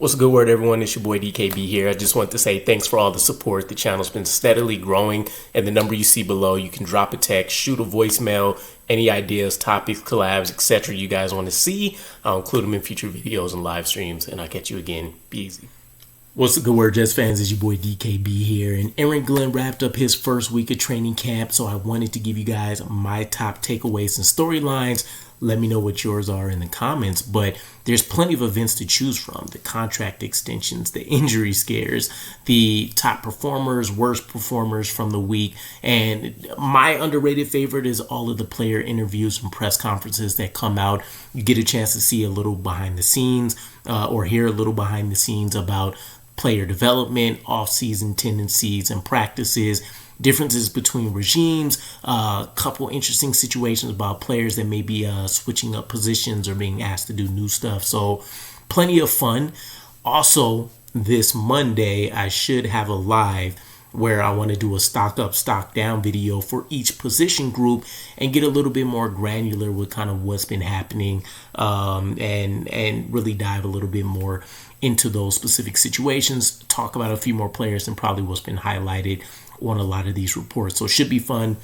What's a good word, everyone? It's your boy DKB here. I just want to say thanks for all the support. The channel's been steadily growing, and the number you see below, you can drop a text, shoot a voicemail, any ideas, topics, collabs, etc. you guys want to see. I'll include them in future videos and live streams, and I'll catch you again. Be easy. What's a good word, Jets fans? It's your boy DKB here, and Aaron Glenn wrapped up his first week of training camp, so I wanted to give you guys my top takeaways and storylines. Let me know what yours are in the comments, but there's plenty of events to choose from. The contract extensions, the injury scares, the top performers, worst performers from the week, and my underrated favorite is all of the player interviews and press conferences that come out. You get a chance to see a little behind the scenes or hear a little behind the scenes about player development, off-season tendencies and practices, differences between regimes, a couple interesting situations about players that may be switching up positions or being asked to do new stuff. So plenty of fun. Also, this Monday, I should have a live where I want to do a stock up, stock down video for each position group and get a little bit more granular with kind of what's been happening and really dive a little bit more into those specific situations, talk about a few more players and probably what's been highlighted on a lot of these reports. So it should be fun.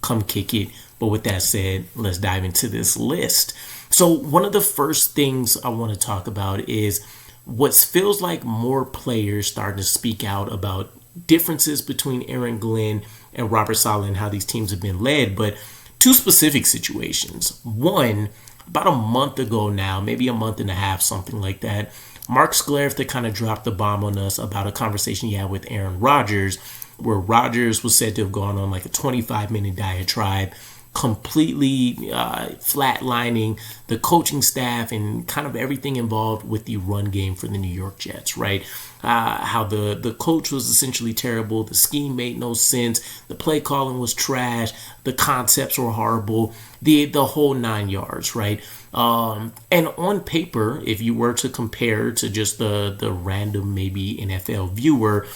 Come kick it. But with that said, let's dive into this list. So one of the first things I want to talk about is what feels like more players starting to speak out about differences between Aaron Glenn and Robert Saleh and how these teams have been led, but two specific situations. One, about a month ago now, maybe a month and a half, something like that, Mark Sklarfta kind of dropped the bomb on us about a conversation he had with Aaron Rodgers, where Rodgers was said to have gone on like a 25-minute diatribe, completely flatlining the coaching staff and kind of everything involved with the run game for the New York Jets, right? How the coach was essentially terrible, the scheme made no sense, the play calling was trash, the concepts were horrible, the whole 9 yards, right? And on paper, if you were to compare to just the random maybe NFL viewer,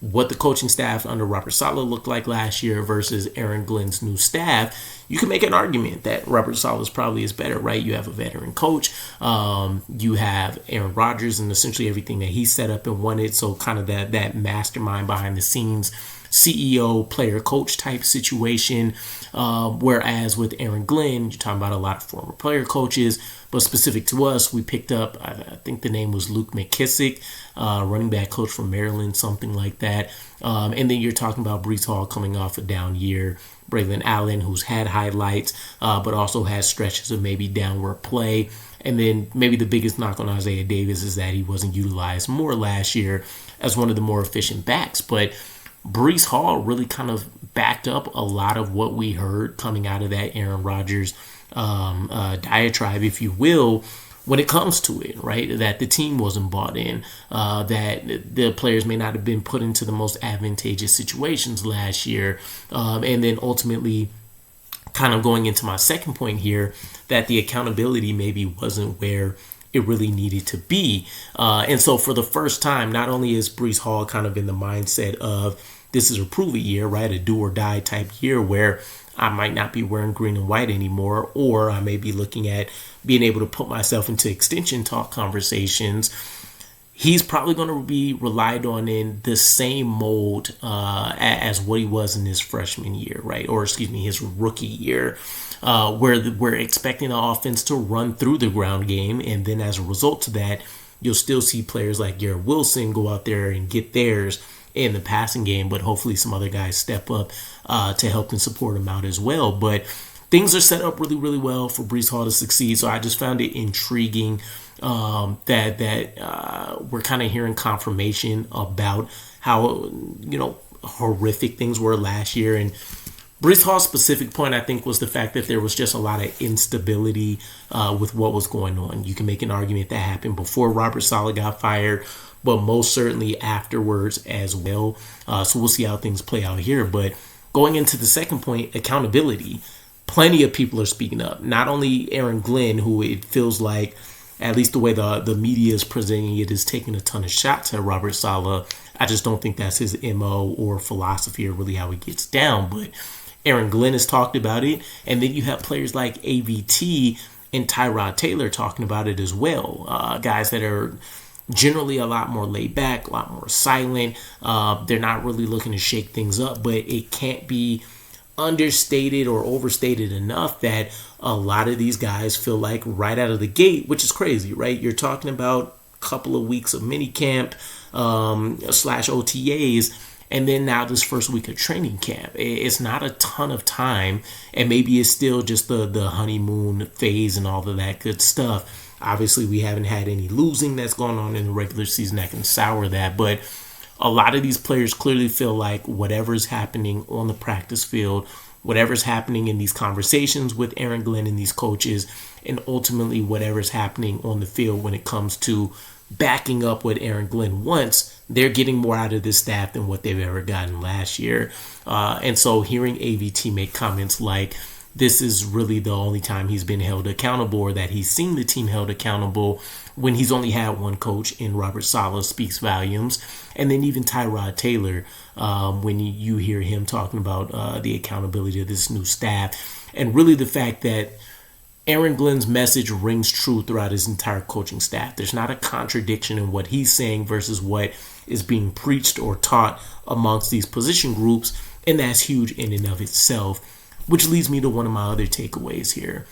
what the coaching staff under Robert Saleh looked like last year versus Aaron Glenn's new staff, you can make an argument that Robert Saleh probably is better, right? You have a veteran coach. You have Aaron Rodgers and essentially everything that he set up and wanted. So kind of that mastermind behind the scenes, CEO, player, coach type situation. Whereas with Aaron Glenn, you're talking about a lot of former player coaches, but specific to us, we picked up, I think the name was Luke McKissick, running back coach from Maryland, something like that. And then you're talking about Brees Hall coming off a down year, Braylon Allen, who's had highlights, but also has stretches of maybe downward play. And then maybe the biggest knock on Isaiah Davis is that he wasn't utilized more last year as one of the more efficient backs. But Brees Hall really kind of backed up a lot of what we heard coming out of that Aaron Rodgers diatribe, if you will, when it comes to it, right? That the team wasn't bought in, that the players may not have been put into the most advantageous situations last year. And then ultimately, kind of going into my second point here, that the accountability maybe wasn't where it really needed to be. And so for the first time, not only is Brees Hall kind of in the mindset of this is a prove it year, right? A do or die type year where I might not be wearing green and white anymore, or I may be looking at being able to put myself into extension talk conversations. He's probably going to be relied on in the same mold as what he was in his freshman year, right? Or excuse me, his rookie year, where we're expecting the offense to run through the ground game. And then as a result of that, you'll still see players like Garrett Wilson go out there and get theirs in the passing game, but hopefully some other guys step up to help and support him out as well. But things are set up really, really well for Brees Hall to succeed. So I just found it intriguing that we're kind of hearing confirmation about how, horrific things were last year. And Brees Hall's specific point, I think, was the fact that there was just a lot of instability with what was going on. You can make an argument that happened before Robert Saleh got fired, but most certainly afterwards as well. So we'll see how things play out here. But going into the second point, accountability. Plenty of people are speaking up. Not only Aaron Glenn, who it feels like, at least the way the media is presenting it, is taking a ton of shots at Robert Saleh. I just don't think that's his MO or philosophy or really how he gets down. But Aaron Glenn has talked about it. And then you have players like AVT and Tyrod Taylor talking about it as well. Guys that are generally a lot more laid back, a lot more silent. They're not really looking to shake things up, but it can't be understated or overstated enough that a lot of these guys feel like right out of the gate, which is crazy, right? You're talking about a couple of weeks of minicamp / OTAs, and then now this first week of training camp. It's not a ton of time, and maybe it's still just the honeymoon phase and all of that good stuff. Obviously, we haven't had any losing that's gone on in the regular season that can sour that, but a lot of these players clearly feel like whatever's happening on the practice field, whatever's happening in these conversations with Aaron Glenn and these coaches, and ultimately whatever's happening on the field when it comes to backing up what Aaron Glenn wants, they're getting more out of this staff than what they've ever gotten last year. And so hearing AVT make comments like this is really the only time he's been held accountable, or that he's seen the team held accountable when he's only had one coach in Robert Saleh, speaks volumes. And then even Tyrod Taylor, when you hear him talking about the accountability of this new staff, and really the fact that Aaron Glenn's message rings true throughout his entire coaching staff. There's not a contradiction in what he's saying versus what is being preached or taught amongst these position groups, and that's huge in and of itself, which leads me to one of my other takeaways here.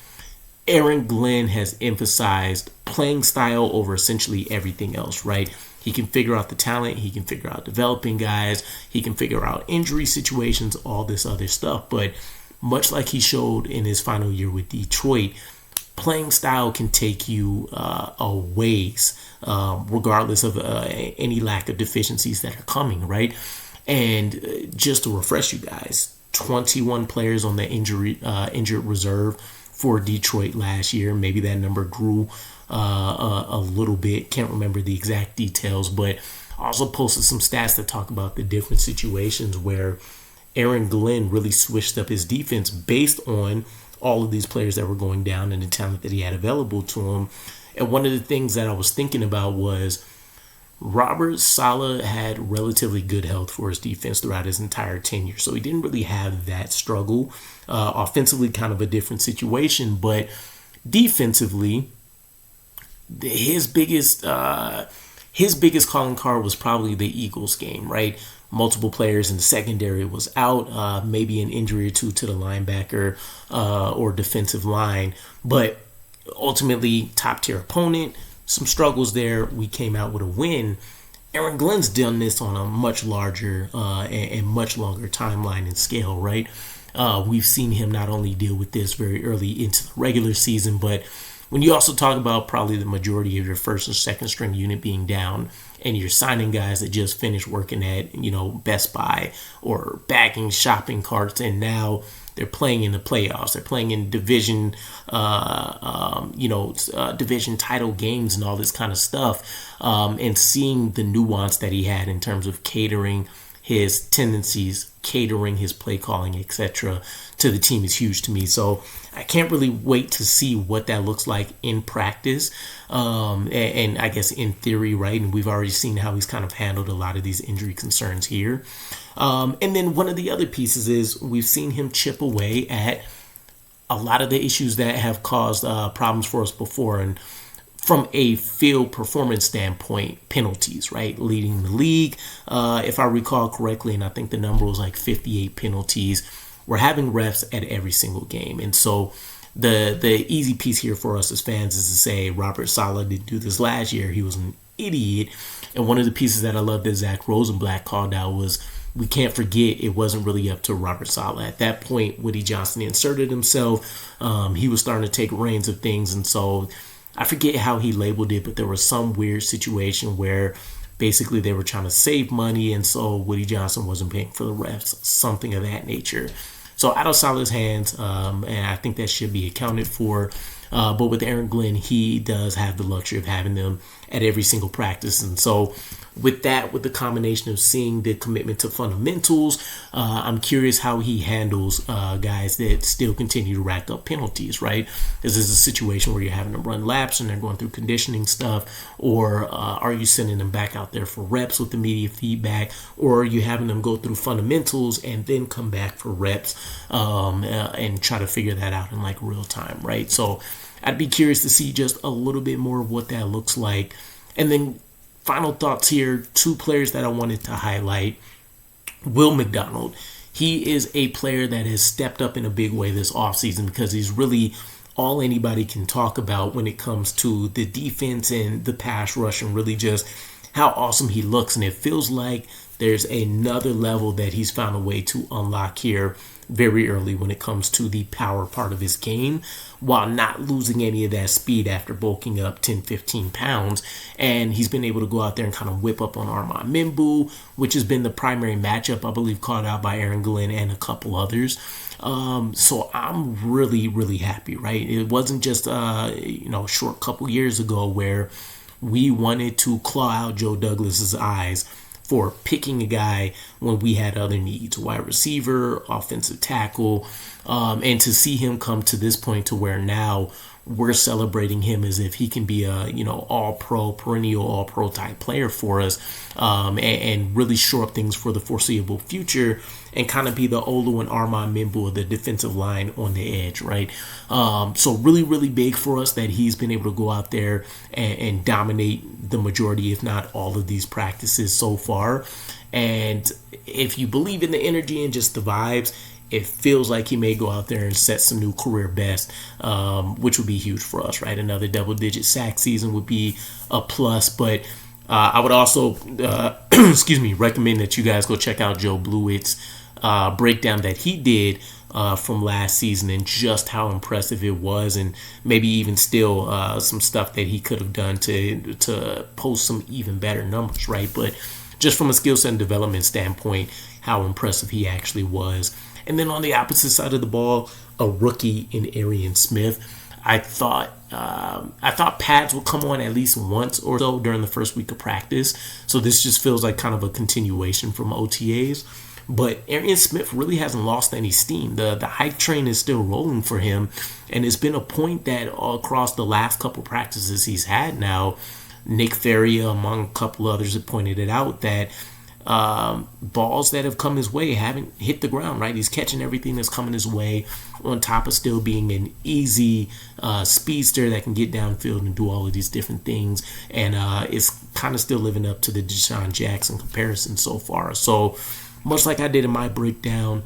Aaron Glenn has emphasized playing style over essentially everything else, right? He can figure out the talent, he can figure out developing guys, he can figure out injury situations, all this other stuff, but much like he showed in his final year with Detroit, playing style can take you a ways, regardless of any lack of deficiencies that are coming, right? And just to refresh you guys, 21 players on the injured reserve for Detroit last year. Maybe that number grew a little bit. Can't remember the exact details, but also posted some stats that talk about the different situations where Aaron Glenn really switched up his defense based on all of these players that were going down and the talent that he had available to him. And one of the things that I was thinking about was Robert Saleh had relatively good health for his defense throughout his entire tenure, so he didn't really have that struggle. Offensively, kind of a different situation, but defensively, his biggest calling card was probably the Eagles game, right? Multiple players in the secondary was out, maybe an injury or two to the linebacker or defensive line, but ultimately top tier opponent. Some struggles there. We came out with a win. Aaron Glenn's done this on a much larger and much longer timeline and scale, right? We've seen him not only deal with this very early into the regular season, but when you also talk about probably the majority of your first and second string unit being down, and you're signing guys that just finished working at, Best Buy or bagging shopping carts, and now they're playing in the playoffs. They're playing in division, division title games and all this kind of stuff. And seeing the nuance that he had in terms of catering his tendencies, catering his play calling, etc., to the team is huge to me. So I can't really wait to see what that looks like in practice, and I guess in theory, right? And we've already seen how he's kind of handled a lot of these injury concerns here. And then one of the other pieces is we've seen him chip away at a lot of the issues that have caused problems for us before. And from a field performance standpoint, penalties, right? Leading the league, if I recall correctly, and I think the number was like 58 penalties. We're having refs at every single game. And so the easy piece here for us as fans is to say Robert Saleh didn't do this last year. He was an idiot. And one of the pieces that I love that Zach Rosenblatt called out was we can't forget it wasn't really up to Robert Saleh. At that point, Woody Johnson inserted himself. He was starting to take reins of things. And so I forget how he labeled it, but there was some weird situation where basically they were trying to save money, and so Woody Johnson wasn't paying for the refs, something of that nature. So out of Saleh's hands, and I think that should be accounted for. But with Aaron Glenn, he does have the luxury of having them at every single practice. And so with that, with the combination of seeing the commitment to fundamentals, I'm curious how he handles guys that still continue to rack up penalties, right? Is this a situation where you're having them run laps and they're going through conditioning stuff, or are you sending them back out there for reps with immediate feedback, or are you having them go through fundamentals and then come back for reps and try to figure that out in like real time, right? So I'd be curious to see just a little bit more of what that looks like. And then final thoughts here, 2 players that I wanted to highlight. Will McDonald. He is a player that has stepped up in a big way this offseason because he's really all anybody can talk about when it comes to the defense and the pass rush and really just how awesome he looks. And it feels like there's another level that he's found a way to unlock here very early when it comes to the power part of his game, while not losing any of that speed after bulking up 10-15 pounds. And he's been able to go out there and kind of whip up on Armand Mimbu, which has been the primary matchup, I believe, called out by Aaron Glenn and a couple others. So I'm really happy, right? It wasn't just a short couple years ago where we wanted to claw out Joe Douglas's eyes for picking a guy when we had other needs, wide receiver, offensive tackle, and to see him come to this point to where now we're celebrating him as if he can be a all-pro, perennial all-pro type player for us, and really shore up things for the foreseeable future and kind of be the Olu and Armand Mimbu of the defensive line on the edge, right? So really big for us that he's been able to go out there and dominate the majority, if not all of these practices so far. And if you believe in the energy and just the vibes, it feels like he may go out there and set some new career best, which would be huge for us, right? Another double-digit sack season would be a plus, but I would also, recommend that you guys go check out Joe Blewett's breakdown that he did from last season and just how impressive it was, and maybe even still some stuff that he could have done to post some even better numbers, right? But just from a skill set and development standpoint, how impressive he actually was. And then on the opposite side of the ball, a rookie in Arian Smith. I thought pads would come on at least once or so during the first week of practice. So this just feels like kind of a continuation from OTAs. But Arian Smith really hasn't lost any steam. The hype train is still rolling for him. And it's been a point that across the last couple practices he's had now, Nick Faria, among a couple others, have pointed it out that balls that have come his way haven't hit the ground, right? He's catching everything that's coming his way on top of still being an easy speedster that can get downfield and do all of these different things. And it's kind of still living up to the Deshaun Jackson comparison so far. So much like I did in my breakdown,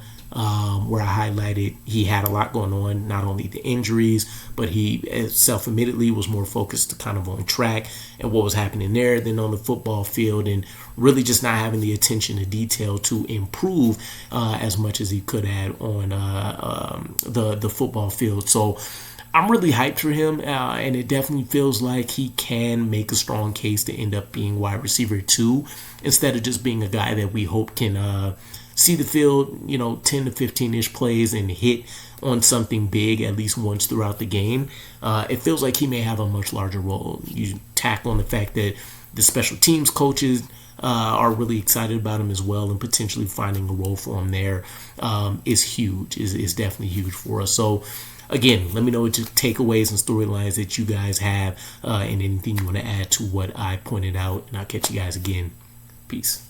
where I highlighted he had a lot going on, not only the injuries, but he self-admittedly was more focused kind of on track and what was happening there than on the football field, and really just not having the attention to detail to improve as much as he could have on the football field. So I'm really hyped for him, and it definitely feels like he can make a strong case to end up being wide receiver 2 instead of just being a guy that we hope can see the field, 10 to 15-ish plays and hit on something big at least once throughout the game. It feels like he may have a much larger role. You tack on the fact that the special teams coaches are really excited about him as well, and potentially finding a role for him there is huge, is definitely huge for us. So again, let me know what your takeaways and storylines that you guys have, and anything you want to add to what I pointed out, and I'll catch you guys again. Peace.